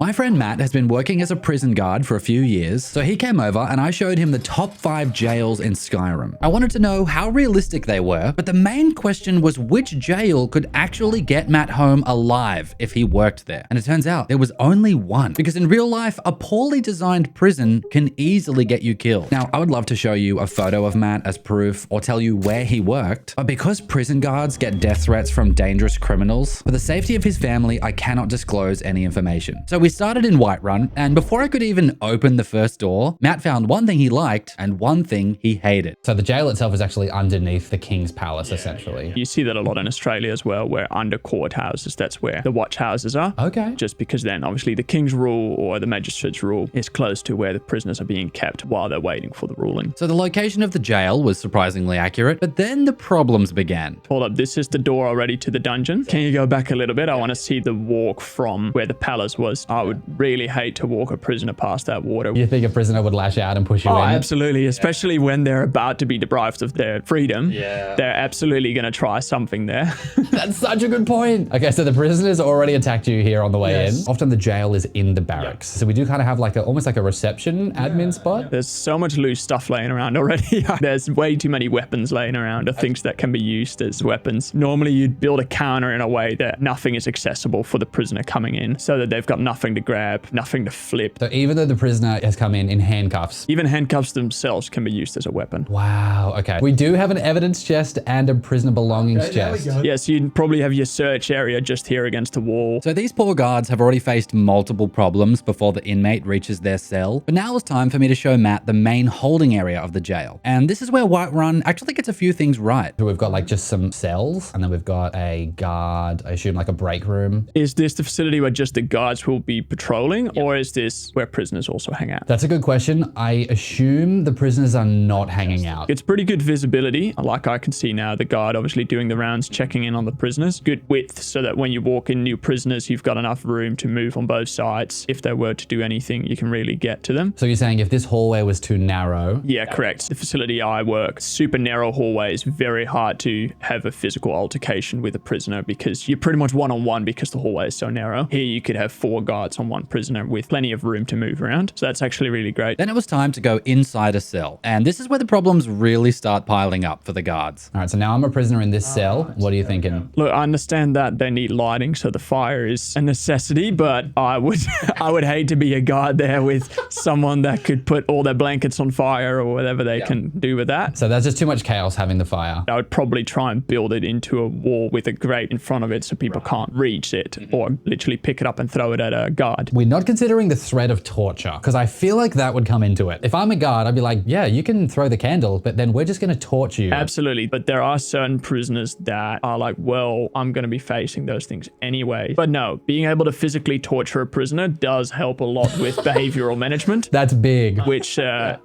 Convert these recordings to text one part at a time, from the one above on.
My friend Matt has been working as a prison guard for a few years, so he came over and I showed him the top 5 jails in Skyrim. I wanted to know how realistic they were, but the main question was which jail could actually get Matt home alive if he worked there. And it turns out there was only one, because in real life, a poorly designed prison can easily get you killed. Now, I would love to show you a photo of Matt as proof or tell you where he worked, but because prison guards get death threats from dangerous criminals, for the safety of his family, I cannot disclose any information. So we started in Whiterun, and before I could even open the first door, Matt found one thing he liked and one thing he hated. So the jail itself is actually underneath the King's Palace, essentially. You see that a lot in Australia as well, where under courthouses, that's where the watch houses are. Okay. Just because then obviously the King's rule or the magistrate's rule is close to where the prisoners are being kept while they're waiting for the ruling. So the location of the jail was surprisingly accurate, but then the problems began. Hold up, this is the door already to the dungeon. Can you go back a little bit? I want to see the walk from where the palace was. I would really hate to walk a prisoner past that water. You think a prisoner would lash out and push you in? Oh, absolutely. Especially when they're about to be deprived of their freedom. Yeah. They're absolutely going to try something there. That's such a good point. Okay, so the prisoners already attacked you here on the way in. Often the jail is in the barracks. So we do kind of have like almost like a reception admin spot. There's so much loose stuff laying around already. There's way too many weapons laying around, or things that can be used as weapons. Normally you'd build a counter in a way that nothing is accessible for the prisoner coming in, so that they've got nothing to grab, nothing to flip. So even though the prisoner has come in handcuffs. Even handcuffs themselves can be used as a weapon. Wow, okay. We do have an evidence chest and a prisoner belongings chest. Yes, you'd probably have your search area just here against the wall. So these poor guards have already faced multiple problems before the inmate reaches their cell. But now it's time for me to show Matt the main holding area of the jail. And this is where Whiterun actually gets a few things right. So we've got like just some cells, and then we've got a guard, I assume like a break room. Is this the facility where just the guards will be patrolling, or is this where prisoners also hang out? That's a good question. I assume the prisoners are not hanging out. It's pretty good visibility. Like I can see now the guard obviously doing the rounds, checking in on the prisoners. Good width so that when you walk in new prisoners, you've got enough room to move on both sides. If they were to do anything, you can really get to them. So you're saying if this hallway was too narrow? Yeah, correct. The facility I work, super narrow hallway, is very hard to have a physical altercation with a prisoner because you're pretty much one-on-one because the hallway is so narrow. Here you could have 4 guards on one prisoner with plenty of room to move around. So that's actually really great. Then it was time to go inside a cell. And this is where the problems really start piling up for the guards. All right, so now I'm a prisoner in this cell. What are you thinking? Look, I understand that they need lighting, so the fire is a necessity, but I would I would hate to be a guard there with someone that could put all their blankets on fire or whatever they can do with that. So there's just too much chaos having the fire. I would probably try and build it into a wall with a grate in front of it so people can't reach it or literally pick it up and throw it at a guard. We're not considering the threat of torture, because I feel like that would come into it. If I'm a guard, I'd be like, yeah, you can throw the candle, but then we're just going to torture you. Absolutely. But there are certain prisoners that are like, well, I'm going to be facing those things anyway. But no, being able to physically torture a prisoner does help a lot with behavioral management. That's big. Which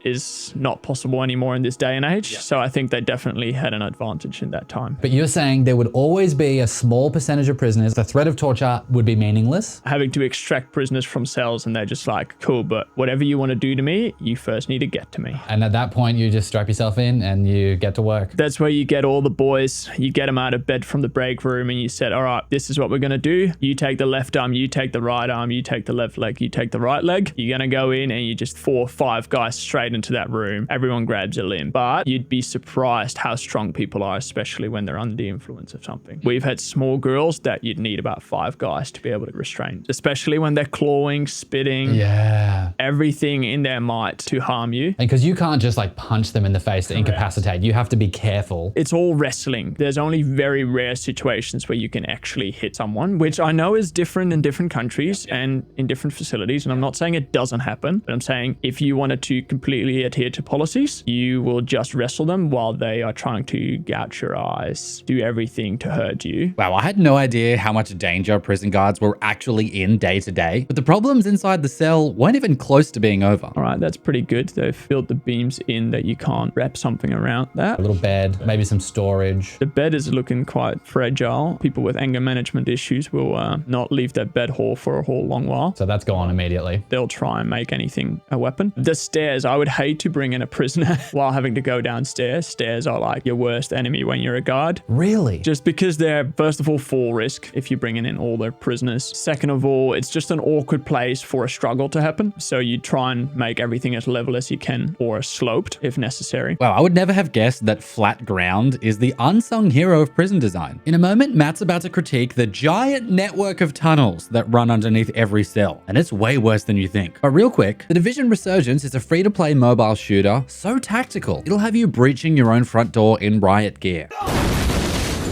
is not possible anymore in this day and age. So I think they definitely had an advantage in that time. But you're saying there would always be a small percentage of prisoners. The threat of torture would be meaningless. Having to extract prisoners from cells and they're just like, cool, but whatever you want to do to me, you first need to get to me. And at that point, you just strap yourself in and you get to work. That's where you get all the boys. You get them out of bed from the break room and you said, all right, this is what we're going to do. You take the left arm, you take the right arm, you take the left leg, you take the right leg. You're going to go in and you just 4 or 5 guys straight into that room. Everyone grabs a limb. But you'd be surprised how strong people are, especially when they're under the influence of something. We've had small girls that you'd need about 5 guys to be able to restrain, especially when they're clawing, spitting, everything in their might to harm you. And because you can't just like punch them in the face to incapacitate, you have to be careful. It's all wrestling. There's only very rare situations where you can actually hit someone, which I know is different in different countries and in different facilities. And I'm not saying it doesn't happen, but I'm saying if you wanted to completely adhere to policies, you will just wrestle them while they are trying to gouge your eyes, do everything to hurt you. Wow, I had no idea how much danger prison guards were actually in day to day, but the problems inside the cell weren't even close to being over. All right, that's pretty good. They've built the beams in that you can't wrap something around that. A little bed, maybe some storage. The bed is looking quite fragile. People with anger management issues will not leave their bed hole for a whole long while. So that's gone immediately. They'll try and make anything a weapon. The stairs, I would hate to bring in a prisoner while having to go downstairs. Stairs are like your worst enemy when you're a guard. Really? Just because they're, first of all, fall risk if you're bringing in all their prisoners. Second of all, it's just just an awkward place for a struggle to happen. So you try and make everything as level as you can or sloped if necessary. Wow, I would never have guessed that flat ground is the unsung hero of prison design. In a moment, Matt's about to critique the giant network of tunnels that run underneath every cell, and it's way worse than you think. But real quick, The Division Resurgence is a free-to-play mobile shooter so tactical, it'll have you breaching your own front door in riot gear.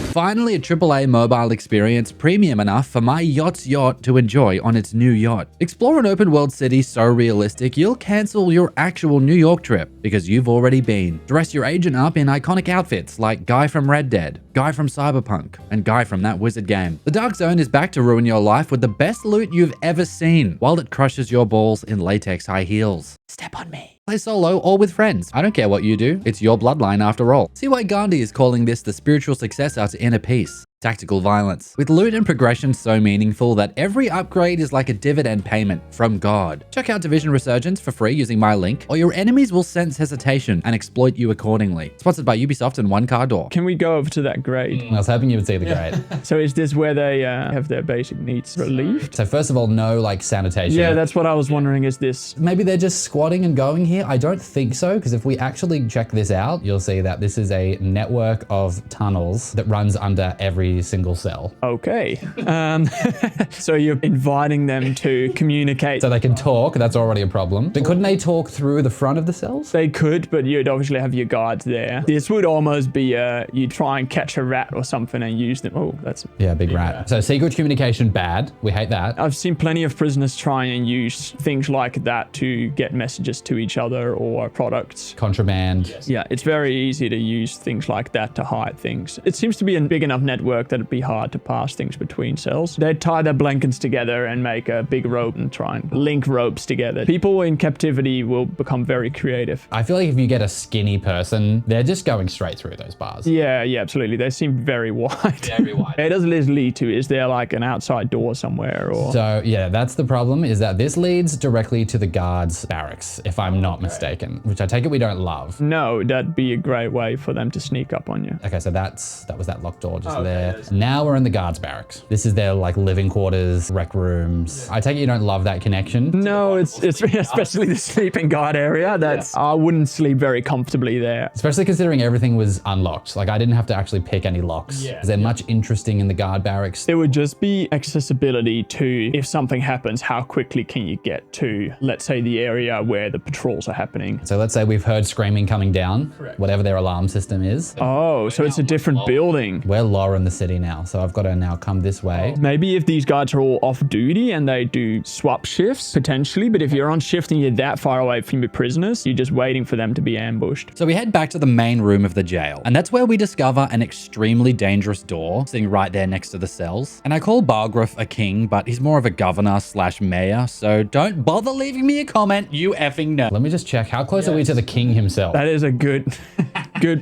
Finally, a AAA mobile experience premium enough for my yacht's yacht to enjoy on its new yacht. Explore an open world city so realistic you'll cancel your actual New York trip because you've already been. Dress your agent up in iconic outfits like Guy from Red Dead, Guy from Cyberpunk, and Guy from that Wizard game. The Dark Zone is back to ruin your life with the best loot you've ever seen, while it crushes your balls in latex high heels. Step on me. Play solo or with friends. I don't care what you do. It's your bloodline after all. See why Gandhi is calling this the spiritual successor to Inner Peace. Tactical violence. With loot and progression so meaningful that every upgrade is like a dividend payment from God. Check out Division Resurgence for free using my link, or your enemies will sense hesitation and exploit you accordingly. Sponsored by Ubisoft and One Car Door. Can we go over to that grade? I was hoping you would see the grade. So is this where they have their basic needs relieved? So first of all, no like sanitation. Yeah, that's what I was wondering. Is this... Maybe they're just squatting and going here? I don't think so, because if we actually check this out, you'll see that this is a network of tunnels that runs under every single cell. Okay. So you're inviting them to communicate. So they can talk, that's already a problem. But couldn't they talk through the front of the cells? They could, but you'd obviously have your guards there. This would almost be you try and catch a rat or something and use them. Oh, that's... Yeah, big rat. So secret communication, bad. We hate that. I've seen plenty of prisoners try and use things like that to get messages to each other or products. Contraband. Yeah, it's very easy to use things like that to hide things. It seems to be a big enough network that it'd be hard to pass things between cells. They'd tie their blankets together and make a big rope and try and link ropes together. People in captivity will become very creative. I feel like if you get a skinny person, they're just going straight through those bars. Yeah, absolutely. They seem very wide. Very wide. Where does this lead to? Is there like an outside door somewhere or... So yeah, that's the problem, is that this leads directly to the guards' barracks, if I'm not mistaken, which I take it we don't love. No, that'd be a great way for them to sneak up on you. Okay, so that was that locked door just there. Now we're in the guards' barracks. This is their like living quarters, rec rooms. I take it you don't love that connection. No, it's especially the sleeping guard area. That's I wouldn't sleep very comfortably there. Especially considering everything was unlocked. Like I didn't have to actually pick any locks. Is there much interesting in the guard barracks? It would just be accessibility to, if something happens, how quickly can you get to, let's say, the area where the patrols are happening. So let's say we've heard screaming coming down, whatever their alarm system is. Oh, so it's a different building. We're lower in the city now, so I've got to now come this way. Maybe if these guards are all off duty and they do swap shifts, potentially, but if you're on shift and you're that far away from your prisoners, you're just waiting for them to be ambushed. So we head back to the main room of the jail, and that's where we discover an extremely dangerous door sitting right there next to the cells. And I call Bargruff a king, but he's more of a governor slash mayor, so don't bother leaving me a comment, you effing know. Let me just check. How close are we to the king himself? That is a good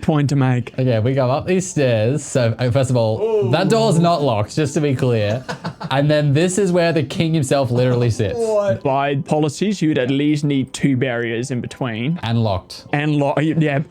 point to make. Okay, we go up these stairs. So first of all, that door's not locked, just to be clear. And then this is where the king himself literally sits. By policies, you'd at least need 2 barriers in between. And locked. And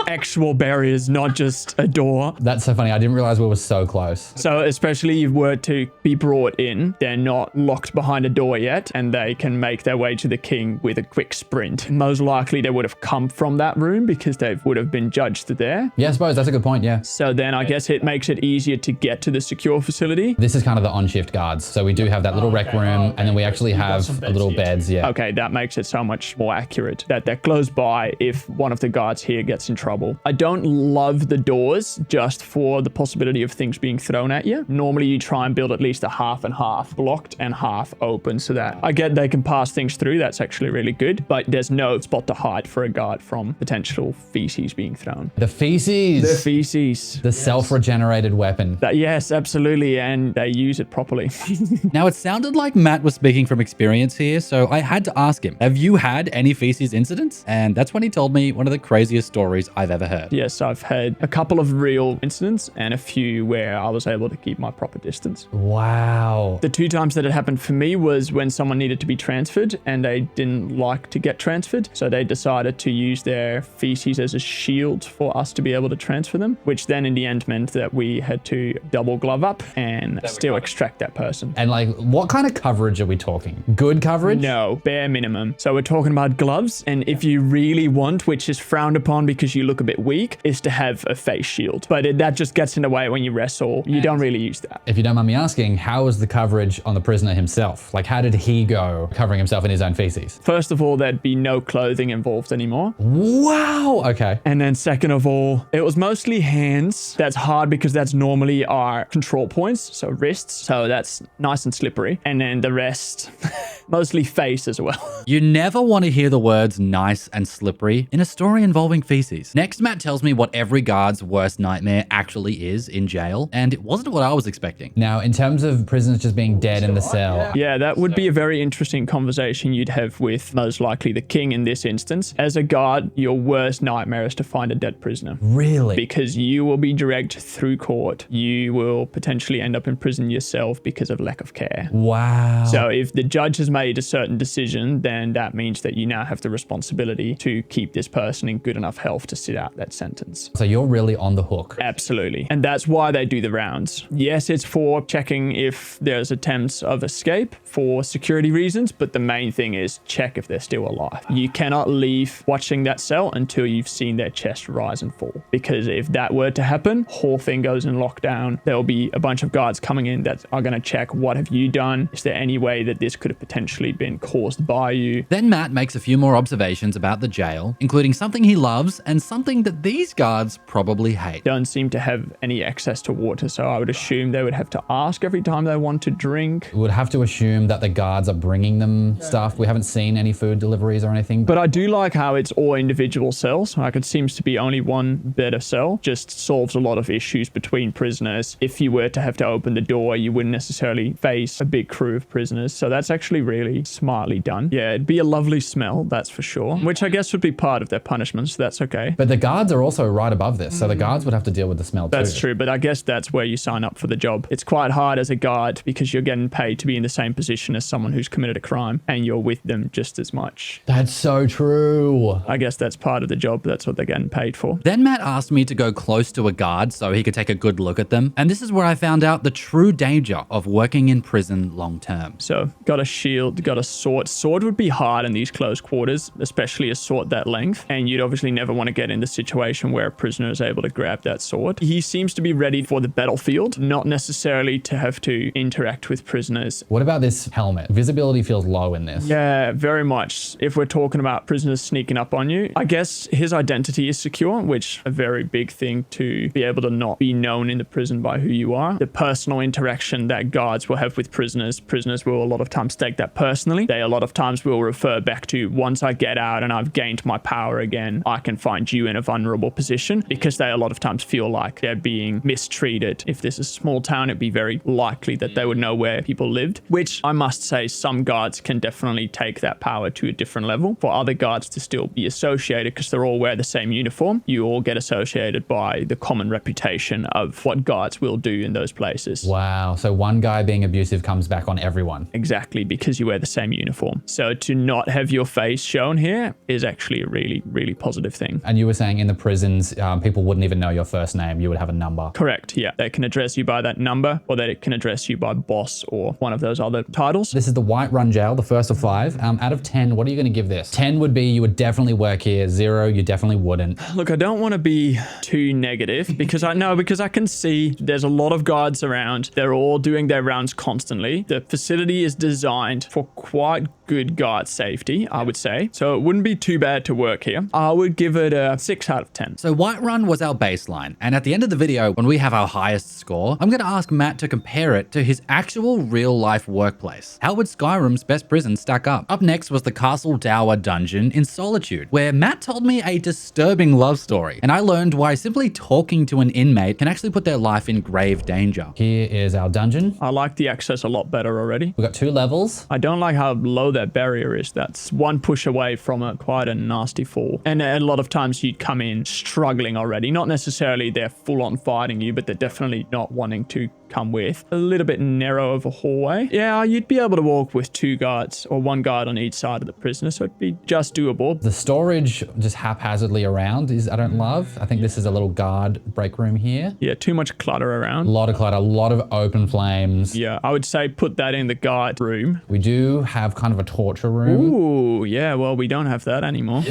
actual barriers, not just a door. That's so funny. I didn't realize we were so close. So especially if you were to be brought in, they're not locked behind a door yet, and they can make their way to the king with a quick sprint. Most likely they would have come from that room because they would have been judged there. Yeah, I suppose that's a good point, yeah. So then I guess it makes it easier to get to the secure facility. This is kind of the on-shift guards. So we do have that little rec room, and then we actually have a little beds, yeah. Okay, that makes it so much more accurate that they're close by if one of the guards here gets in trouble. I don't love the doors just for the possibility of things being thrown at you. Normally you try and build at least a half and half, blocked and half open, so that I get they can pass things through. That's actually really good, but there's no spot to hide for a guard from potential feces being thrown. The feces. The feces. The self-regenerated weapon. Yes, absolutely, and they use it properly. Now, it sounded like Matt was speaking from experience here, so I had to ask him, have you had any feces incidents? And that's when he told me one of the craziest stories I've ever heard. Yes, I've had a couple of real incidents and a few where I was able to keep my proper distance. Wow. The 2 times that it happened for me was when someone needed to be transferred and they didn't like to get transferred, so they decided to use their feces as a shield for us to be able to transfer them, which then in the end meant that we had to double glove up and still extract that person. And like, what kind of coverage are we talking? Good coverage? No, bare minimum. So we're talking about gloves, and if you really want, which is frowned upon because you look a bit weak, is to have a face shield. But that just gets in the way when you wrestle. You don't really use that. If you don't mind me asking, how was the coverage on the prisoner himself? Like, how did he go covering himself in his own feces? First of all, there'd be no clothing involved anymore. Wow. Okay. And then second of all, it was mostly hands. That's hard because that's normally our control points, so wrists. So that's nice and slippery. And then the rest, mostly face as well. You never want to hear the words nice and slippery in a story involving feces. Next, Matt tells me what every guard's worst nightmare actually is in jail, and it wasn't what I was expecting. Now, in terms of prisoners just being dead in the cell, Yeah, that would be a very interesting conversation you'd have with most likely the king in this instance. As a guard, your worst nightmare is to find a dead prisoner. really? Because you will be dragged through court. You will potentially end up in prison yourself because of lack of care. Wow. So if the judge has made a certain decision, then that means that you now have the responsibility to keep this person in good enough health to sit out that sentence. So you're really on the hook. Absolutely. And that's why they do the rounds. Yes, it's for checking if there's attempts of escape for security reasons, but the main thing is check if they're still alive. You cannot leave watching that cell until you've seen their chest rise and fall. Because if that were to happen, whole thing goes in lockdown. There'll be a bunch of guards coming in that are going to check, what have you done? Is there any way that this could have potentially been caused by you? Then Matt makes a few more observations about the jail, including something he loves and something that these guards probably hate. Don't seem to have any access to water, so I would assume they would have to ask every time they want to drink. We would have to assume that the guards are bringing them stuff. We haven't seen any food deliveries or anything. But I do like how it's all individual cells. Like, it seems to be only one better cell. Just solves a lot of issues between prisoners. If you were to have to open the door, you wouldn't necessarily face a big crew of prisoners. So that's actually really smartly done. Yeah, it'd be a lovely smell, that's for sure. Which I guess would be part of their punishment, so that's okay. But the guards are also right above this, so the guards would have to deal with the smell too. That's true, but I guess that's where you sign up for the job. It's quite hard as a guard because you're getting paid to be in the same position as someone who's committed a crime, and you're with them just as much. That's so true. I guess that's part of the job. That's what they're getting paid for. Then Matt asked me to go close to a guard so he could take a good look at them. And this is where I found out the true danger of working in prison long term. So, got a shield, got a sword. Sword would be hard in these close quarters, especially a sword that length. And you'd obviously never want to get in the situation where a prisoner is able to grab that sword. He seems to be ready for the battlefield, not necessarily to have to interact with prisoners. What about this helmet? Visibility feels low in this. Yeah, very much. If we're talking about prisoners sneaking up on you, I guess his identity is secure, which a very big thing to be able to not be known in the prison by who you are. The personal interaction that guards will have with prisoners will a lot of times take that personally. They a lot of times will refer back to, once I get out and I've gained my power again, I can find you in a vulnerable position, because they a lot of times feel like they're being mistreated. If this is a small town, it'd be very likely that they would know where people lived, which I must say some guards can definitely take that power to a different level. For other guards to still be associated, because they're all wear the same uniform, you all get associated by the common reputation of what guards will do in those places. Wow. So one guy being abusive comes back on everyone. Exactly, because you wear the same uniform. So to not have your face shown here is actually a really, really positive thing. And you were saying in the prisons, people wouldn't even know your first name. You would have a number. Correct, yeah. They can address you by that number, or they can address you by boss or one of those other titles. This is the White Run jail, the first of 5. Out of 10, what are you going to give this? 10 would be you would definitely work here. 0, you definitely wouldn't. Look, I don't want to be too negative because I can see there's a lot of guards around. They're all doing their rounds constantly. The facility is designed for quite good guard safety, I would say. So it wouldn't be too bad to work here. I would give it a 6 out of 10. So Whiterun was our baseline, and at the end of the video, when we have our highest score, I'm going to ask Matt to compare it to his actual real-life workplace. How would Skyrim's best prison stack up? Up next was the Castle Dower dungeon in Solitude, where Matt told me a disturbing love story, and I learned why simply talking to an inmate can actually put their life in grave danger. Here is our dungeon. I like the access a lot better already. We've got 2 levels. I don't like how low that barrier is. That's one push away from quite a nasty fall. And a lot of times you'd come in struggling already. Not necessarily they're full on fighting you, but they're definitely not wanting to come with a little bit narrow of a hallway. Yeah, you'd be able to walk with 2 guards or 1 guard on each side of the prisoner, so it'd be just doable. The storage just haphazardly around is I don't love. I think this is a little guard break room here. Yeah, too much clutter A around. lot of clutter, a lot of open flames. Yeah, I would say put that in the guard room. We do have kind of a torture room. Ooh, yeah, well, we don't have that anymore.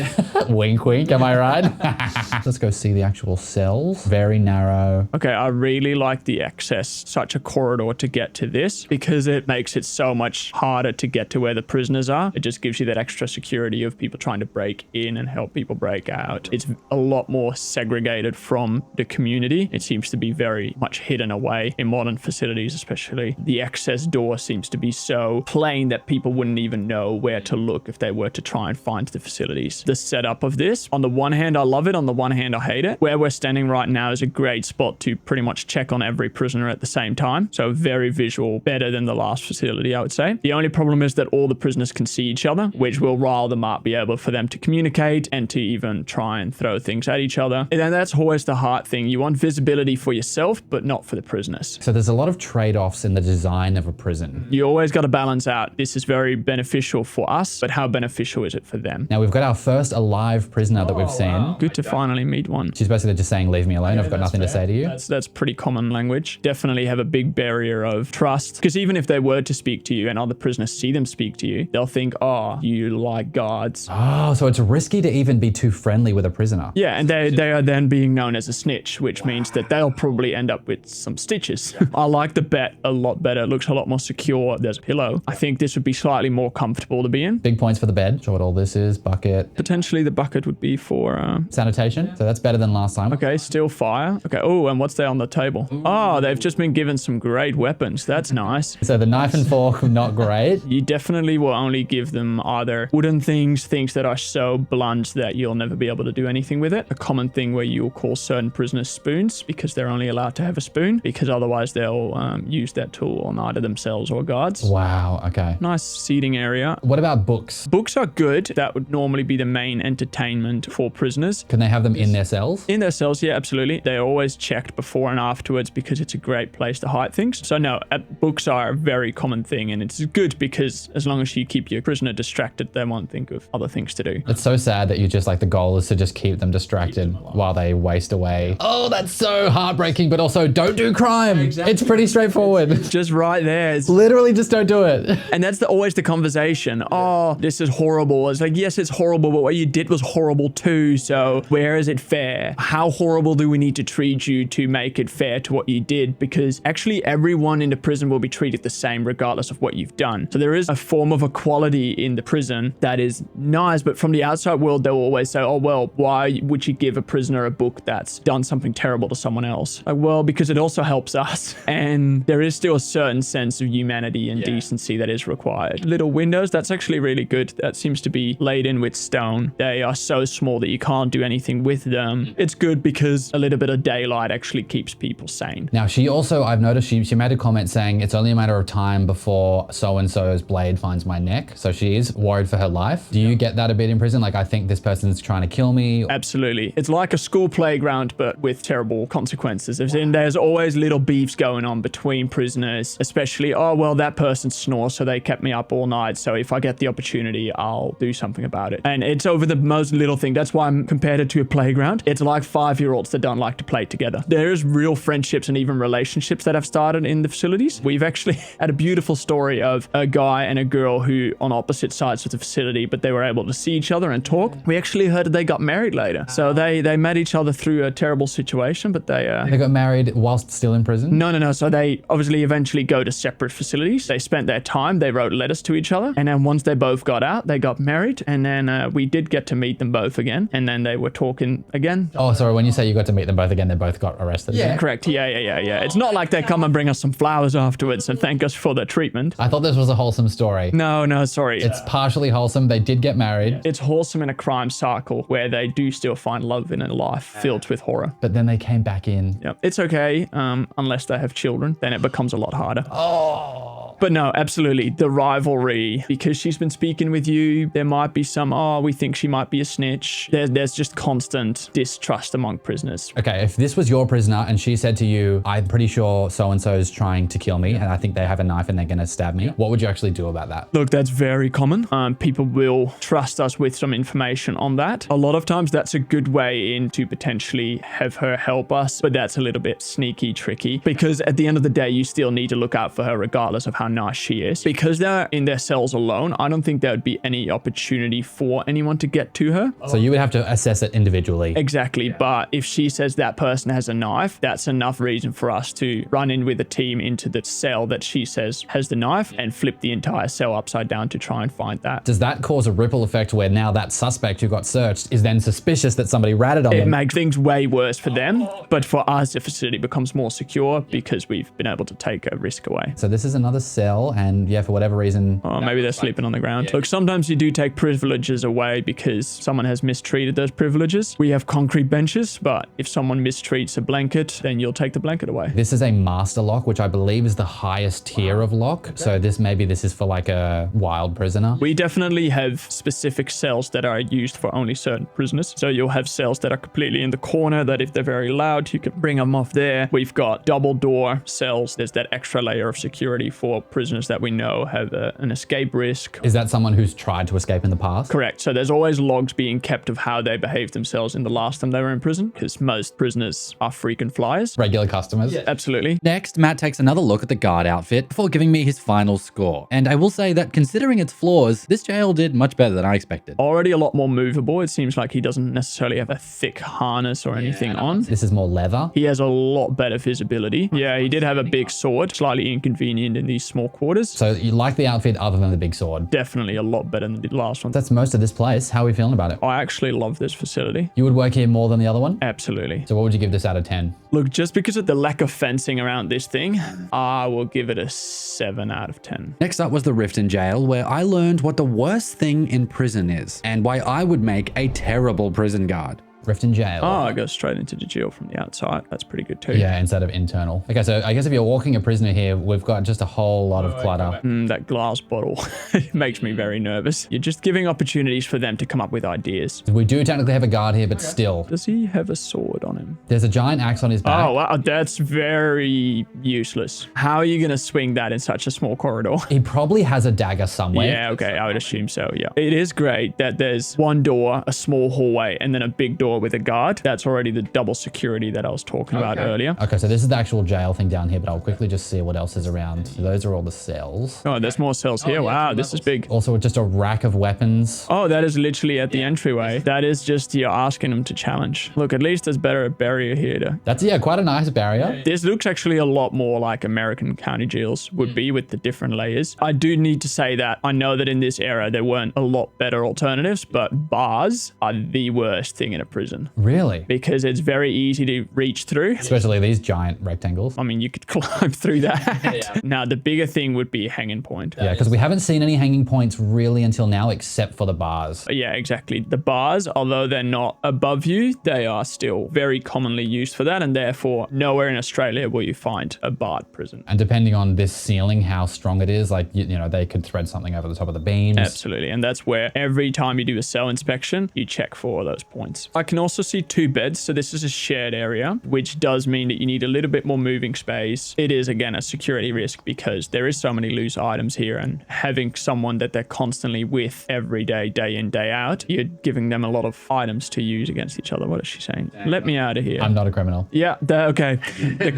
Wink, wink, am I right? Let's go see the actual cells. Very narrow. Okay, I really like the access, such a corridor to get to this, because it makes it so much harder to get to where the prisoners are. It just gives you that extra security of people trying to break in and help people break out. It's a lot more segregated from the community. It seems to be very much hidden away in modern facilities, especially. The access door seems to be so plain that people wouldn't even know where to look if they were to try and find the facilities. The setup of this, on the one hand, I love it. On the one hand, I hate it. Where we're standing right now is a great spot to pretty much check on every prisoner at the same time. So very visual, better than the last facility, I would say. The only problem is that all the prisoners can see each other, which will rile them up, be able for them to communicate and to even try and throw things at each other. And that's always the hard thing. You want visibility for yourself, but not for the prisoners. So there's a lot of trade-offs in the design of a prison. You always got to balance out. This is very beneficial for us, but how beneficial is it for them? Now we've got our first alive prisoner that we've seen. Good to finally meet one. She's basically just saying, leave me alone. I've got nothing to say to you. That's pretty common language. Definitely have a big barrier of trust. Because even if they were to speak to you and other prisoners see them speak to you, they'll think, oh, you like guards. Oh, so it's risky to even be too friendly with a prisoner. Yeah, and they are then being known as a snitch, which means that they'll probably end up with some stitches. I like the bed a lot better. It looks a lot more secure. There's a pillow. I think this would be slightly more comfortable to be in. Big points for the bed. Show what all this is. Bucket. Potentially the bucket would be for... Sanitation. So that's better than last time. Okay, still fire. Okay, oh, and what's there on the table? Oh, they've just been given some great weapons. That's nice. So the knife and fork, not great. You definitely will only give them either wooden things that are so blunt that you'll never be able to do anything with it. A common thing where you'll call certain prisoners spoons because they're only allowed to have a spoon, because otherwise they'll use that tool on either themselves or guards. Wow, okay. Nice seating area. What about books? Books are good. That would normally be the main entertainment for prisoners. Can they have them in their cells? In their cells, yeah, absolutely. They're always checked before and afterwards because it's a great place to hide things. So no, books are a very common thing, and it's good because as long as you keep your prisoner distracted, they won't think of other things to do. It's so sad that you just like the goal is to just keep them distracted while they waste away. Oh, that's so heartbreaking, but also don't do crime. Exactly. It's pretty straightforward. Just right there. Literally just don't do it. And that's always the conversation. Oh, this is horrible. It's like, yes, it's horrible, but what you did was horrible too. So where is it fair? How horrible do we need to treat you to make it fair to what you did? Because actually everyone in the prison will be treated the same regardless of what you've done. So there is a form of equality in the prison that is nice, but from the outside world, they'll always say, oh, well, why would you give a prisoner a book that's done something terrible to someone else? Like, well, because it also helps us. And there is still a certain sense of humanity and decency that is required. Little windows, that's actually really good. That seems to be laid in with stone. They are so small that you can't do anything with them. It's good because a little bit of daylight actually keeps people sane. Now, she also, I've noticed she made a comment saying it's only a matter of time before so-and-so's blade finds my neck. So she is worried for her life. Do you get that a bit in prison? Like, I think this person's trying to kill me. Absolutely. It's like a school playground, but with terrible consequences. There's always little beefs going on between prisoners, especially, oh, well, that person snores, so they kept me up all night. So if I get the opportunity, I'll do something about it. And it's over the most little thing. That's why I'm compared it to a playground. It's like 5-year-olds that don't like to play together. There's real friendships and even relationships that have started in the facilities. We've actually had a beautiful story of a guy and a girl who on opposite sides of the facility, but they were able to see each other and talk. We actually heard that they got married later. So they met each other through a terrible situation, but they got married whilst still in prison? No. So they obviously eventually go to separate facilities. They spent their time, they wrote letters to each other. And then once they both got out, they got married. And then we did get to meet them both again. And then they were talking again. Oh, sorry. When you say you got to meet them both again, they both got arrested. Yeah, correct. Yeah. It's not like they come and bring us some flowers afterwards and thank us for their treatment. I thought this was a wholesome story. No, sorry. It's partially wholesome. They did get married. It's wholesome in a crime cycle where they do still find love in a life filled with horror. But then they came back in. Yep. It's okay, unless they have children. Then it becomes a lot harder. Oh. But no, absolutely. The rivalry, because she's been speaking with you, there might be some, oh, we think she might be a snitch. There's just constant distrust among prisoners. Okay, if this was your prisoner and she said to you, I'm pretty sure so-and-so is trying to kill me and I think they have a knife and they're going to stab me, what would you actually do about that? Look, that's very common. People will trust us with some information on that. A lot of times that's a good way in to potentially have her help us, but that's a little bit sneaky, tricky, because at the end of the day, you still need to look out for her regardless of how nice she is. Because they're in their cells alone, I don't think there would be any opportunity for anyone to get to her. So you would have to assess it individually. Exactly. Yeah. But if she says that person has a knife, that's enough reason for us to run in with a team into the cell that she says has the knife and flip the entire cell upside down to try and find that. Does that cause a ripple effect where now that suspect who got searched is then suspicious that somebody ratted on him? It makes things way worse for them, but for us, the facility becomes more secure because we've been able to take a risk away. So this is another cell, and yeah, for whatever reason... Oh, maybe they're sleeping on the ground. Look, sometimes you do take privileges away because someone has mistreated those privileges. We have concrete benches, but if someone mistreats a blanket, then you'll take the blanket away. This is a master lock, which I believe is the highest tier of lock. So maybe this is for like a wild prisoner. We definitely have specific cells that are used for only certain prisoners. So you'll have cells that are completely in the corner that if they're very loud, you can bring them off there. We've got double door cells. There's that extra layer of security for prisoners that we know have an escape risk. Is that someone who's tried to escape in the past? Correct. So there's always logs being kept of how they behaved themselves in the last time they were in prison, because most prisoners are frequent flyers. Regular customers. Yeah, absolutely. Next, Matt takes another look at the guard outfit before giving me his final score. And I will say that considering its flaws, this jail did much better than I expected. Already a lot more movable. It seems like he doesn't necessarily have a thick harness or anything on. This is more leather. He has a lot better visibility. Yeah, he did have a big sword, slightly inconvenient in these small quarters. So you like the outfit other than the big sword? Definitely a lot better than the last one. That's most of this place. How are we feeling about it? I actually love this facility. You would work here more than the other one? Absolutely. So what would you give this out of 10? Look, just because of the lack of fencing around this thing, I will give it a 7 out of 10. Next up was the Riften jail, where I learned what the worst thing in prison is and why I would make a terrible prison guard. Riften jail. Oh, I go straight into the jail from the outside. That's pretty good too. Yeah, instead of internal. Okay, so I guess if you're walking a prisoner here, we've got just a whole lot of clutter. That glass bottle makes me very nervous. You're just giving opportunities for them to come up with ideas. We do technically have a guard here, but still. Does he have a sword on him? There's a giant axe on his back. Oh, wow. That's very useless. How are you going to swing that in such a small corridor? He probably has a dagger somewhere. Yeah, okay. I would assume so, yeah. It is great that there's one door, a small hallway, and then a big door with a guard. That's already the double security that I was talking about earlier. Okay, so this is the actual jail thing down here, but I'll quickly just see what else is around. Those are all the cells. Oh, there's more cells here. Wow, this is big. Also, just a rack of weapons. Oh, that is literally at the entryway. That is just you're asking them to challenge. Look, at least there's better a barrier here. That's, yeah, quite a nice barrier. This looks actually a lot more like American county jails would be with the different layers. I do need to say that I know that in this era, there weren't a lot better alternatives, but bars are the worst thing in a prison. Really? Because it's very easy to reach through. Especially these giant rectangles. I mean, you could climb through that. Now, the bigger thing would be a hanging point. Yeah, because we haven't seen any hanging points really until now, except for the bars. Yeah, exactly. The bars, although they're not above you, they are still very commonly used for that. And therefore, nowhere in Australia will you find a barred prison. And depending on this ceiling, how strong it is, like, you know, they could thread something over the top of the beams. Absolutely. And that's where every time you do a cell inspection, you check for those points. I can also see 2 beds. So this is a shared area, which does mean that you need a little bit more moving space. It is, again, a security risk because there is so many loose items here, and having someone that they're constantly with every day, day in, day out, you're giving them a lot of items to use against each other. What is she saying? Let me out of here. I'm not a criminal. Yeah, okay. The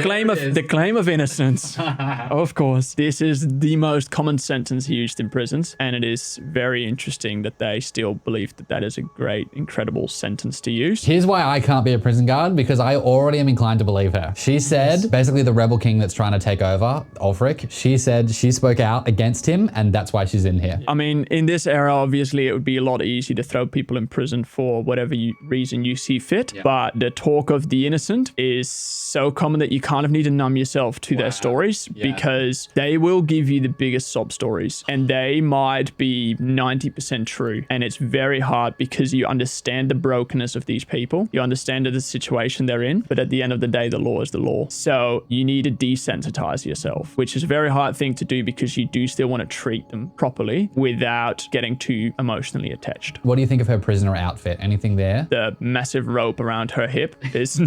claim of innocence. Of course. This is the most common sentence used in prisons, and it is very interesting that they still believe that that is a great, incredible sentence to use. Here's why I can't be a prison guard, because I already am inclined to believe her. She said, basically the rebel king that's trying to take over, Ulfric, she said she spoke out against him, and that's why she's in here. I mean, in this era, obviously, it would be a lot easier to throw people in prison for whatever reason you see fit. Yeah. But the talk of the innocent is so common that you kind of need to numb yourself to their stories, because they will give you the biggest sob stories, and they might be 90% true. And it's very hard because you understand the brokenness of these these people. You understand the situation they're in, but at the end of the day, the law is the law. So you need to desensitize yourself, which is a very hard thing to do because you do still want to treat them properly without getting too emotionally attached. What do you think of her prisoner outfit? Anything there? The massive rope around her hip is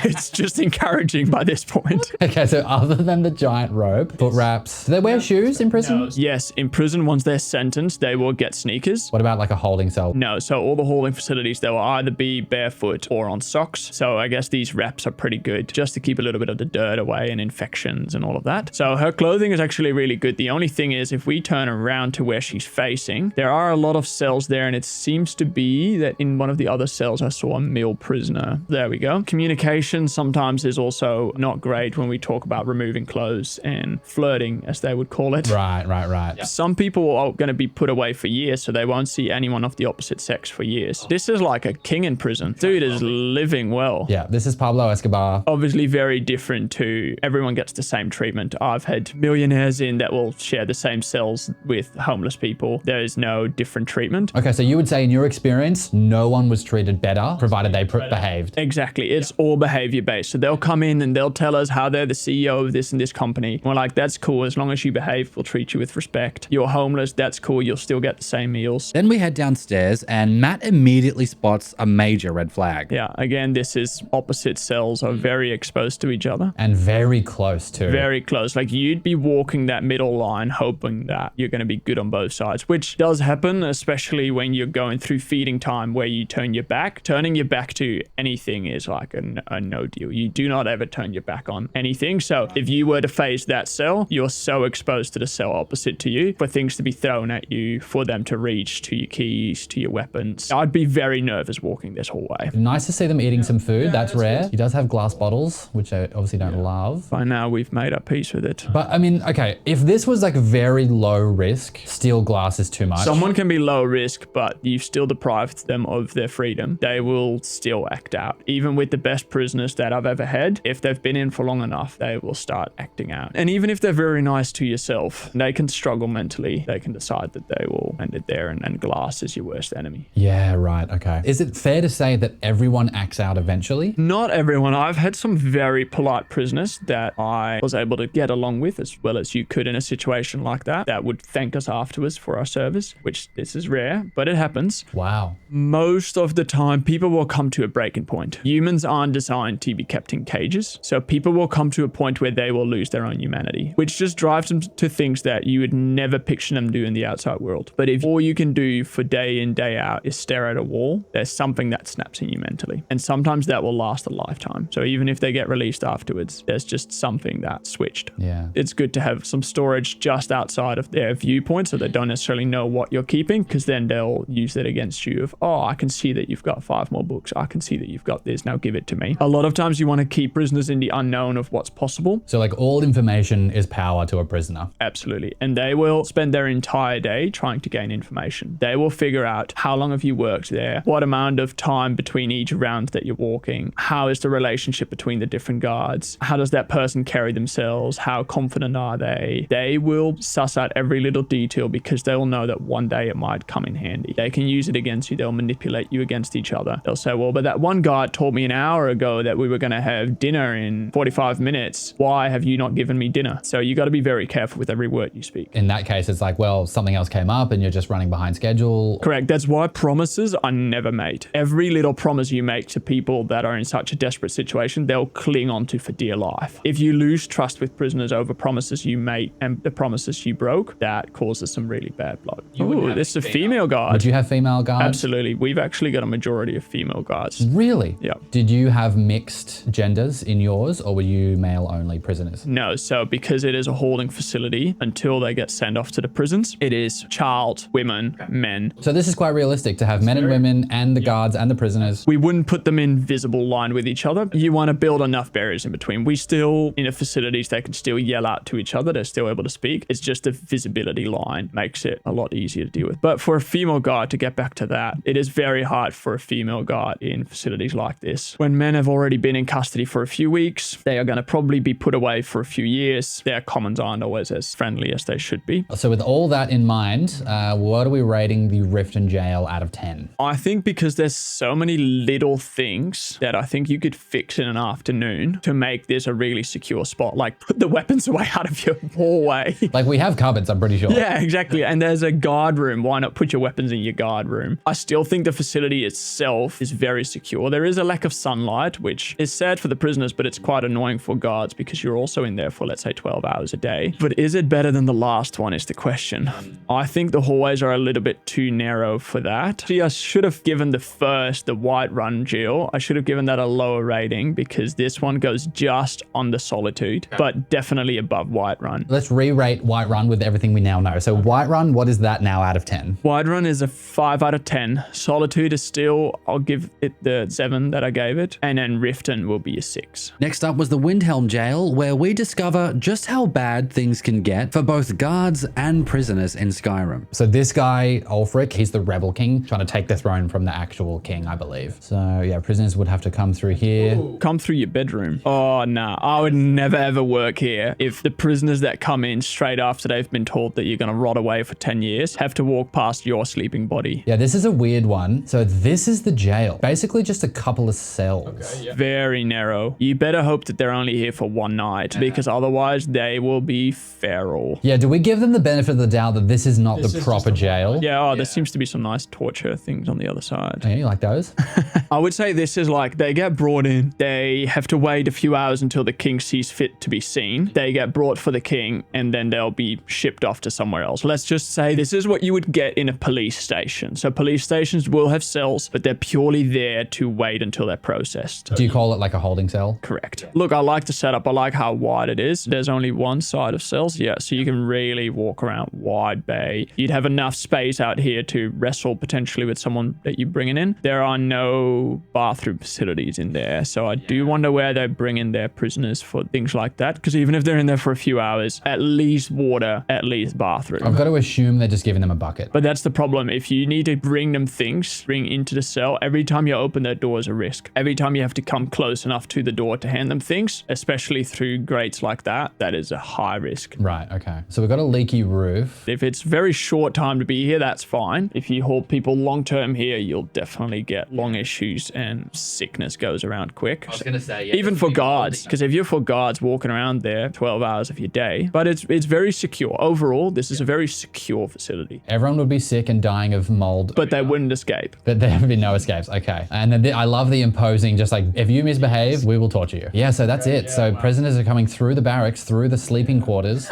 it's just encouraging by this point. Okay, so other than the giant rope, foot wraps, do they wear shoes in prison? Yes, in prison, once they're sentenced, they will get sneakers. What about like a holding cell? No, so all the holding facilities, they will either be barefoot or on socks. So I guess these wraps are pretty good just to keep a little bit of the dirt away and infections and all of that. So her clothing is actually really good. The only thing is if we turn around to where she's facing, there are a lot of cells there, and it seems to be that in one of the other cells I saw a male prisoner. There we go. Communication sometimes is also not great when we talk about removing clothes and flirting, as they would call it. Right. Some people are going to be put away for years, so they won't see anyone of the opposite sex for years. This is like a king in prison. Dude is living well. Yeah, this is Pablo Escobar. Obviously very different to everyone gets the same treatment. I've had millionaires in that will share the same cells with homeless people. There is no different treatment. Okay, so you would say in your experience, no one was treated better, provided they behaved. Exactly. It's all behavior based. So they'll come in and they'll tell us how they're the CEO of this and this company. We're like, that's cool. As long as you behave, we'll treat you with respect. You're homeless. That's cool. You'll still get the same meals. Then we head downstairs and Matt immediately spots a major red flag. Yeah. Again, this is opposite cells are very exposed to each other. And very close too. Very close. Like you'd be walking that middle line hoping that you're going to be good on both sides, which does happen, especially when you're going through feeding time where you turn your back. Turning your back to anything is like a no deal. You do not ever turn your back on anything. So if you were to face that cell, you're so exposed to the cell opposite to you for things to be thrown at you, for them to reach to your keys, to your weapons. I'd be very nervous walking this hallway. Nice to see them eating some food. That's rare. He does have glass bottles, which I obviously don't love. By now, we've made our peace with it. But I mean, okay, if this was like very low risk, steel glass is too much. Someone can be low risk, but you've still deprived them of their freedom. They will still act out. Even with the best prisoners that I've ever had, if they've been in for long enough, they will start acting out. And even if they're very nice to yourself, they can struggle mentally. They can decide that they will end it there, and glass is your worst enemy. Yeah, right, okay. Is it fair to say that everyone acts out eventually? Not everyone. I've had some very polite prisoners that I was able to get along with as well as you could in a situation like that would thank us afterwards for our service, which this is rare, but it happens. Wow. Most of the time, people will come to a breaking point. Humans aren't designed to be kept in cages, so people will come to a point where they will lose their own humanity, which just drives them to things that you would never picture them do in the outside world. But if all you can do for day in, day out is stare at a wall, there's something that snaps in you mentally. And sometimes that will last a lifetime. So even if they get released afterwards, there's just something that switched. Yeah. It's good to have some storage just outside of their viewpoint so they don't necessarily know what you're keeping, because then they'll use that against you of, oh, I can see that you've got 5 more books. I can see that you've got this. Now give it to me. A lot of times you want to keep prisoners in the unknown of what's possible. So like all information is power to a prisoner. Absolutely. And they will spend their entire day trying to gain information. They will figure out how long have you worked there, what amount of time between each round that you're walking, how is the relationship between the different guards, how does that person carry themselves, how confident are they. They will suss out every little detail because they'll know that one day it might come in handy. They can use it against you. They'll manipulate you against each other. They'll say, well, but that one guard told me an hour ago that we were going to have dinner in 45 minutes. Why have you not given me dinner? So you got to be very careful with every word you speak. In that case, it's like, well, something else came up and you're just running behind schedule. Correct. That's why promises are never made. Every little promise you make to people that are in such a desperate situation, they'll cling on to for dear life. If you lose trust with prisoners over promises you made and the promises you broke, that causes some really bad blood. Oh, this is a female guard. Would you have female guards? Absolutely. We've actually got a majority of female guards. Really? Yeah. Did you have mixed genders in yours, or were you male-only prisoners? No, so because it is a holding facility, until they get sent off to the prisons, it is child, women, men. So this is quite realistic to have men and women and the guards and the prisoners. We wouldn't put them in visible line with each other. You want to build enough barriers in between. We still, in the facilities, they can still yell out to each other. They're still able to speak. It's just the visibility line makes it a lot easier to deal with. But for a female guard, to get back to that, it is very hard for a female guard in facilities like this. When men have already been in custody for a few weeks, they are going to probably be put away for a few years. Their commons aren't always as friendly as they should be. So with all that in mind, what are we rating the Riften jail out of 10? I think because there's so many little things that I think you could fix in an afternoon to make this a really secure spot. Like put the weapons away out of your hallway. Like we have cupboards, I'm pretty sure. Yeah, exactly. And there's a guard room. Why not put your weapons in your guard room? I still think the facility itself is very secure. There is a lack of sunlight, which is sad for the prisoners, but it's quite annoying for guards because you're also in there for, let's say, 12 hours a day. But is it better than the last one is the question. I think the hallways are a little bit too narrow for that. See, I should have given the Whiterun jail, I should have given that a lower rating because this one goes just on the Solitude, but definitely above Whiterun. Let's re-rate Whiterun with everything we now know. So Whiterun, what is that now out of 10? Whiterun is a 5 out of 10. Solitude is still, I'll give it the 7 that I gave it. And then Riften will be a 6. Next up was the Windhelm jail, where we discover just how bad things can get for both guards and prisoners in Skyrim. So this guy, Ulfric, he's the rebel king, trying to take the throne from the actual king, I believe. So yeah, prisoners would have to come through here. Ooh. Come through your bedroom. Oh, nah. I would never ever work here if the prisoners that come in straight after they've been told that you're going to rot away for 10 years have to walk past your sleeping body. Yeah, this is a weird one. So this is the jail. Basically just a couple of cells. Okay, yeah. Very narrow. You better hope that they're only here for one night because otherwise they will be feral. Yeah, do we give them the benefit of the doubt that this is not the proper jail? Yeah, there seems to be some nice torture things on the other side. Yeah, you like those? I would say this is like they get brought in, they have to wait a few hours until the king sees fit to be seen. They get brought for the king and then they'll be shipped off to somewhere else. Let's just say this is what you would get in a police station. So police stations will have cells, but they're purely there to wait until they're processed. Do you call it like a holding cell? Correct. Look, I like the setup. I like how wide it is. There's only one side of cells. Yeah, so you can really walk around wide bay. You'd have enough space out here to wrestle potentially with someone that you're bringing in. There are no bathroom facilities in there. So I do wonder where they bring in their prisoners for things like that. Because even if they're in there for a few hours, at least water, at least bathroom. I've got to assume they're just giving them a bucket. But that's the problem. If you need to bring them things, bring into the cell, every time you open that door is a risk. Every time you have to come close enough to the door to hand them things, especially through grates like that, that is a high risk. Right, okay. So we've got a leaky roof. If it's very short time to be here, that's fine. If you hold people long term here, you'll definitely get long issues and sickness goes around quick. I was going to say, yeah, even for guards, because if you're for guards walking around there 12 hours of your day, but it's very secure. Overall, this is a very secure facility. Everyone would be sick and dying of mold. But they wouldn't escape. But there would be no escapes. Okay. And then I love the imposing, just like, if you misbehave, we will torture you. Yeah, so that's it. So prisoners are coming through the barracks, through the sleeping quarters.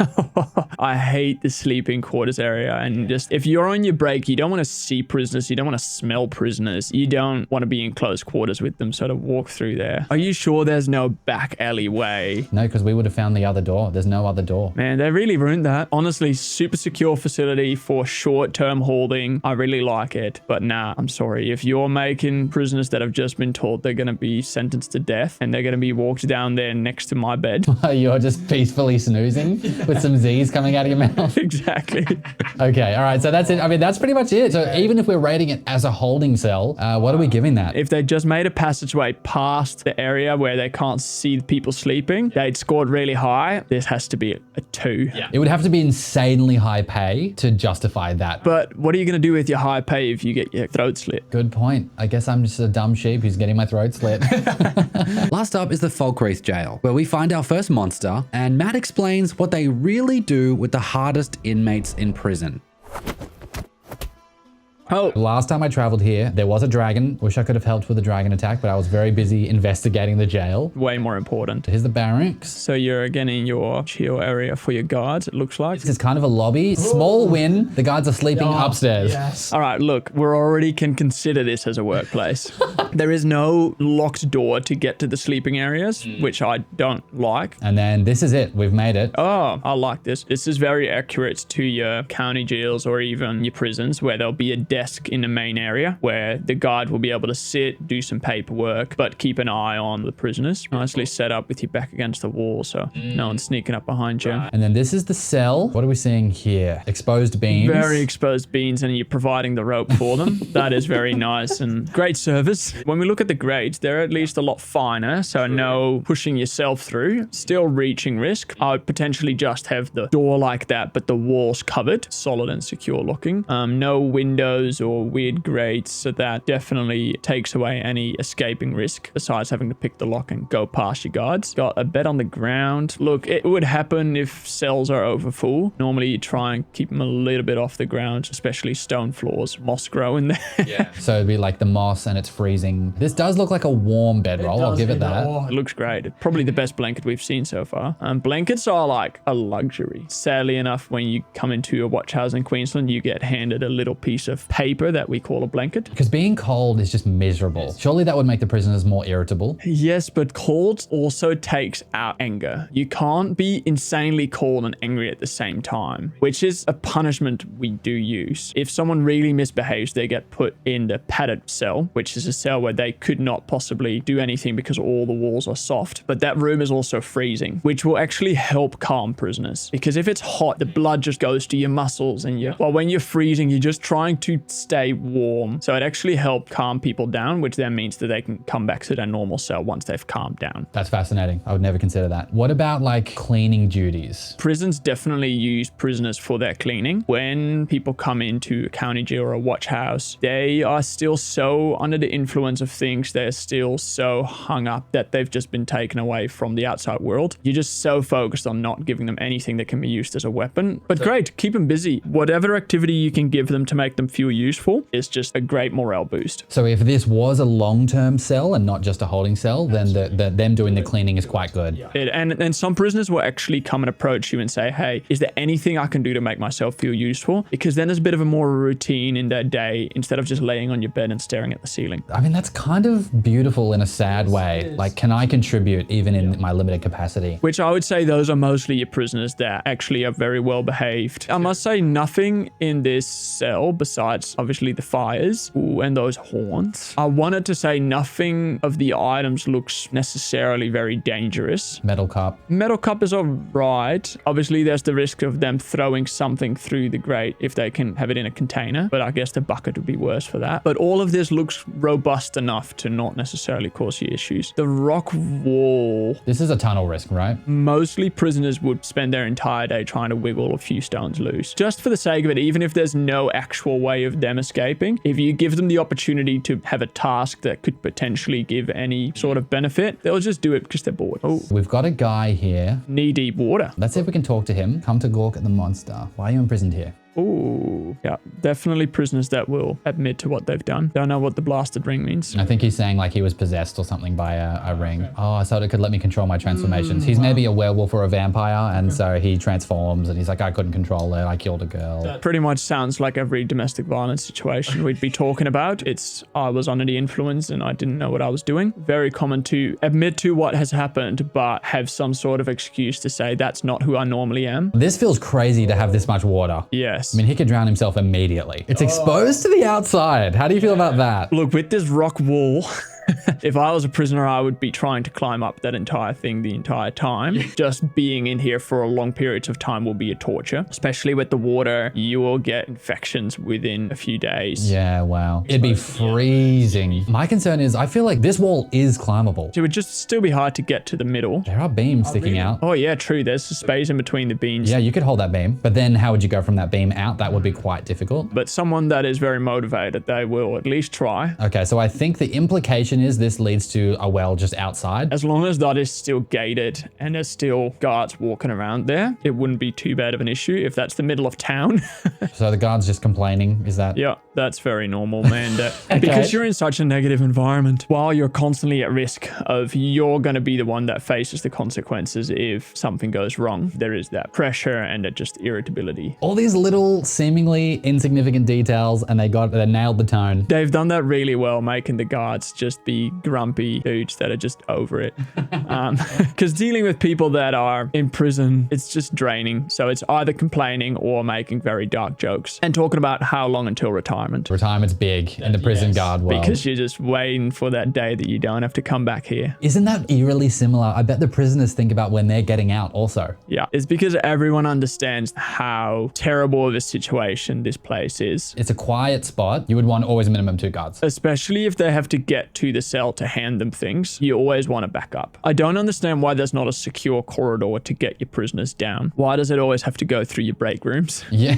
I hate the sleeping quarters area. And just, if you're on your break, you don't want to see prisoners. You don't want to smell prisoners. You don't want to be in close quarters with them. So to walk through there. Are you sure there's no back alleyway? No, because we would have found the other door. There's no other door. Man, they really ruined that. Honestly, super secure facility for short-term holding. I really like it. But nah, I'm sorry. If you're making prisoners that have just been told they're going to be sentenced to death and they're going to be walked down there next to my bed. You're just peacefully snoozing with some Z's coming out of your mouth. Exactly. Okay, all right. So that's it. I mean, that's pretty much it. So even if we're rating it as a holding cell, what are we giving that? If they just made a passageway past the area where they can't see people sleeping, they'd scored really high. This has to be a 2. Yeah. It would have to be insanely high pay to justify that. But what are you going to do with your high pay if you get your throat slit? Good point. I guess I'm just a dumb sheep who's getting my throat slit. Last up is the Falkreath jail, where we find our first monster, and Matt explains what they really do with the hardest inmates in prison. Oh, Last time I traveled here, there was a dragon. Wish I could have helped with the dragon attack, but I was very busy investigating the jail. way more important. Here's the barracks. So you're again in your chill area for your guards, it looks like. This is kind of a lobby. Small win. The guards are sleeping upstairs. Yes. All right, look, we already can consider this as a workplace. There is no locked door to get to the sleeping areas, which I don't like. And then this is it. We've made it. Oh, I like this. This is very accurate to your county jails or even your prisons, where there'll be a desk in the main area where the guard will be able to sit, do some paperwork, but keep an eye on the prisoners. Nicely set up with your back against the wall so no one's sneaking up behind you. And then this is the cell. What are we seeing here? Exposed beams. Very exposed beans, and you're providing the rope for them. That is very nice and great service. When we look at the grades, they're at least a lot finer, so no pushing yourself through. Still reaching risk. I would potentially just have the door like that, but the walls covered, solid and secure looking. No windows windows or weird grates. So that definitely takes away any escaping risk besides having to pick the lock and go past your guards. Got a bed on the ground. Look, it would happen if cells are over full. Normally you try and keep them a little bit off the ground, especially stone floors. Moss grow in there. Yeah. So it'd be like the moss and it's freezing. This does look like a warm bedroll. I'll give it that. It looks great. It's probably the best blanket we've seen so far. Blankets are like a luxury. Sadly enough, when you come into a watch house in Queensland, you get handed a little piece of paper that we call a blanket. Because being cold is just miserable. Surely that would make the prisoners more irritable. Yes, but cold also takes out anger. You can't be insanely cold and angry at the same time, which is a punishment we do use. If someone really misbehaves, they get put in the padded cell, which is a cell where they could not possibly do anything because all the walls are soft. But that room is also freezing, which will actually help calm prisoners. Because if it's hot, the blood just goes to your muscles and well, when you're freezing, you're just trying to stay warm. So it actually helps calm people down, which then means that they can come back to their normal cell once they've calmed down. That's fascinating. I would never consider that. What about like cleaning duties? Prisons definitely use prisoners for their cleaning. When people come into a county jail or a watch house, they are still so under the influence of things. They're still so hung up that they've just been taken away from the outside world. You're just so focused on not giving them anything that can be used as a weapon. But great, keep them busy. Whatever activity you can give them to make them feel useful is just a great morale boost. So if this was a long-term cell and not just a holding cell, then them doing the cleaning is quite good. And some prisoners will actually come and approach you and say, hey, is there anything I can do to make myself feel useful? Because then there's a bit of a more routine in their day instead of just laying on your bed and staring at the ceiling. I mean, that's kind of beautiful in a sad way. Like, can I contribute even in my limited capacity? Which I would say those are mostly your prisoners that actually are very well behaved. I must say nothing in this cell besides obviously the fires and those horns. I wanted to say nothing of the items looks necessarily very dangerous. Metal cup. Metal cup is all right. Obviously there's the risk of them throwing something through the grate if they can have it in a container, but I guess the bucket would be worse for that. But all of this looks robust enough to not necessarily cause you issues. The rock wall. This is a tunnel risk, right? Mostly prisoners would spend their entire day trying to wiggle a few stones loose. Just for the sake of it, even if there's no actual way of them escaping, if you give them the opportunity to have a task that could potentially give any sort of benefit, they'll just do it because they're bored. Oh, We've got a guy here. knee-deep water. Let's see if we can talk to him. Come to Gork at the monster. Why are you imprisoned here? Ooh, yeah, definitely prisoners that will admit to what they've done. Don't know what the blasted ring means. I think he's saying like he was possessed or something by a ring. Oh, I thought it could let me control my transformations. He's maybe a werewolf or a vampire, and so he transforms and he's like, I couldn't control it. I killed a girl. That pretty much sounds like every domestic violence situation we'd be talking about. It's, I was under the influence and I didn't know what I was doing. Very common to admit to what has happened, but have some sort of excuse to say that's not who I normally am. This feels crazy to have this much water. Yes. I mean, he could drown himself immediately. It's exposed to the outside. How do you feel about that? Look, with this rock wall, if I was a prisoner, I would be trying to climb up that entire thing the entire time. Just being in here for a long periods of time will be a torture. Especially with the water, you will get infections within a few days. Yeah, wow. It'd be freezing. My concern is I feel like this wall is climbable. It would just still be hard to get to the middle. There are beams sticking out. Oh yeah, true. There's a space in between the beams. Yeah, you could hold that beam, but then how would you go from that beam out? That would be quite difficult. But someone that is very motivated, they will at least try. Okay, so I think the implication is this leads to a well just outside. As long as that is still gated and there's still guards walking around there, it wouldn't be too bad of an issue if that's the middle of town. So the guard's just complaining, is that? Yeah, that's very normal, man. Because you're in such a negative environment, while you're constantly at risk of you're going to be the one that faces the consequences if something goes wrong. There is that pressure and that just irritability. All these little seemingly insignificant details and they nailed the tone. They've done that really well, making the guards just be grumpy dudes that are just over it. Because dealing with people that are in prison, it's just draining. So it's either complaining or making very dark jokes and talking about how long until retirement. Retirement's big in the prison guard world. Because you're just waiting for that day that you don't have to come back here. Isn't that eerily similar? I bet the prisoners think about when they're getting out also. Yeah, it's because everyone understands how terrible of a situation this place is. It's a quiet spot. You would want always a minimum 2 guards. Especially if they have to get to to the cell to hand them things, you always want to back up. I don't understand why there's not a secure corridor to get your prisoners down. Why does it always have to go through your break rooms? Yeah.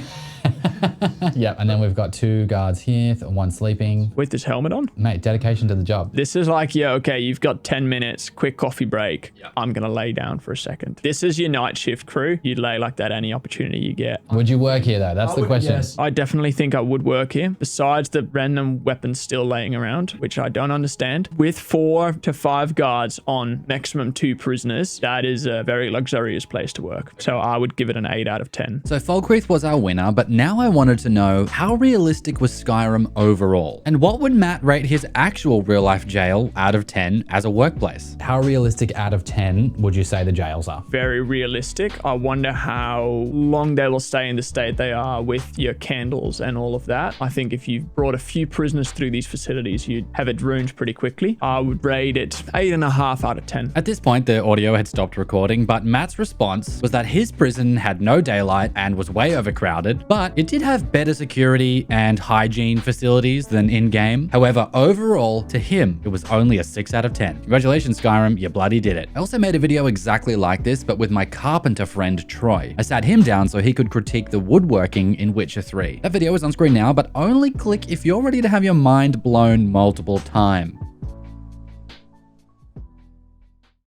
Yeah, and then we've got 2 guards here, one sleeping. With his helmet on? Mate, dedication to the job. This is like, yeah, okay, you've got 10 minutes, quick coffee break. Yeah. I'm going to lay down for a second. This is your night shift crew. You'd lay like that any opportunity you get. Would you work here though? That's the question. Yes. I definitely think I would work here. Besides the random weapons still laying around, which I don't understand. With 4 to 5 guards on maximum 2 prisoners, that is a very luxurious place to work. So I would give it an 8 out of 10. So Falkreath was our winner, but now I wanted to know, how realistic was Skyrim overall? And what would Matt rate his actual real life jail out of 10 as a workplace? How realistic out of 10 would you say the jails are? Very realistic. I wonder how long they will stay in the state they are with your candles and all of that. I think if you brought a few prisoners through these facilities, you'd have it ruined pretty quickly. I would rate it 8.5 out of 10. At this point, the audio had stopped recording, but Matt's response was that his prison had no daylight and was way overcrowded, but it did have better security and hygiene facilities than in-game. However, overall, to him, it was only a 6 out of 10. Congratulations, Skyrim, you bloody did it. I also made a video exactly like this, but with my carpenter friend, Troy. I sat him down so he could critique the woodworking in Witcher 3. That video is on screen now, but only click if you're ready to have your mind blown multiple times.